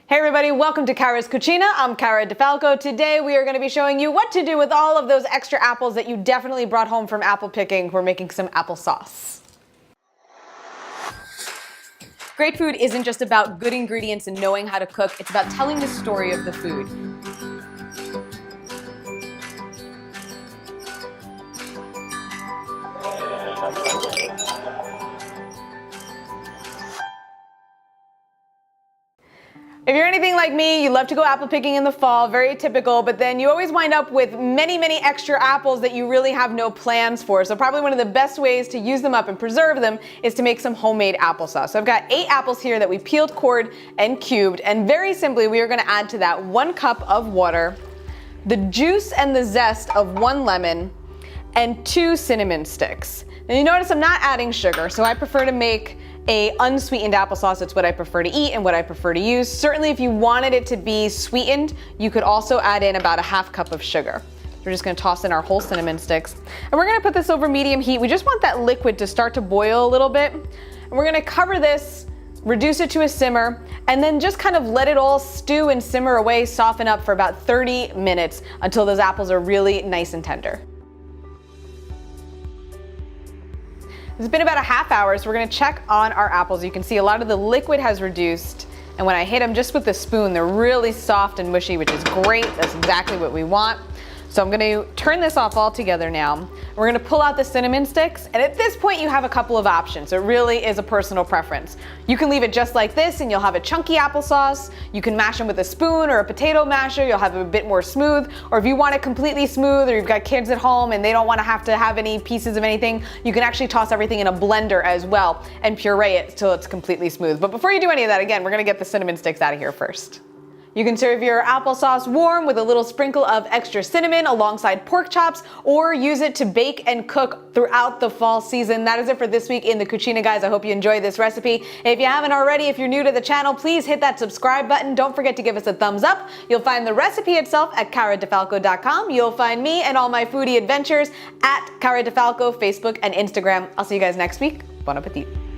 Hey everybody, welcome to Cara's Cucina. I'm Cara Di Falco. Today we are going to be showing you what to do with all of those extra apples that you definitely brought home from apple picking. We're making some applesauce. Great food isn't just about good ingredients and knowing how to cook, it's about telling the story of the food. If you're anything like me, you love to go apple picking in the fall, very typical, but then you always wind up with many extra apples that you really have no plans for. So probably one of the best ways to use them up and preserve them is to make some homemade applesauce. So I've got 8 apples here that we peeled, cored, and cubed, and very simply we are going to add to that 1 cup of water, the juice and the zest of 1 lemon, and 2 cinnamon sticks. Now you notice I'm not adding sugar, so I prefer to make a unsweetened applesauce. It's what I prefer to eat and what I prefer to use. Certainly if you wanted it to be sweetened, you could also add in about a ½ cup of sugar. We're just gonna toss in our whole cinnamon sticks. And we're gonna put this over medium heat. We just want that liquid to start to boil a little bit. And we're gonna cover this, reduce it to a simmer, and then just kind of let it all stew and simmer away, soften up for about 30 minutes until those apples are really nice and tender. It's been about a ½ hour, so we're gonna check on our apples. You can see a lot of the liquid has reduced, and when I hit them just with the spoon, they're really soft and mushy, which is great. That's exactly what we want. So I'm gonna turn this off altogether now. We're gonna pull out the cinnamon sticks, and at this point you have a couple of options. It really is a personal preference. You can leave it just like this and you'll have a chunky applesauce. You can mash them with a spoon or a potato masher, you'll have it a bit more smooth. Or if you want it completely smooth, or you've got kids at home and they don't wanna have to have any pieces of anything, you can actually toss everything in a blender as well and puree it till it's completely smooth. But before you do any of that, again, we're gonna get the cinnamon sticks out of here first. You can serve your applesauce warm with a little sprinkle of extra cinnamon alongside pork chops, or use it to bake and cook throughout the fall season. That is it for this week in the Cucina, guys. I hope you enjoyed this recipe. If you haven't already, if you're new to the channel, please hit that subscribe button. Don't forget to give us a thumbs up. You'll find the recipe itself at caradifalco.com. You'll find me and all my foodie adventures at Cara Di Falco, Facebook and Instagram. I'll see you guys next week. Bon appetit.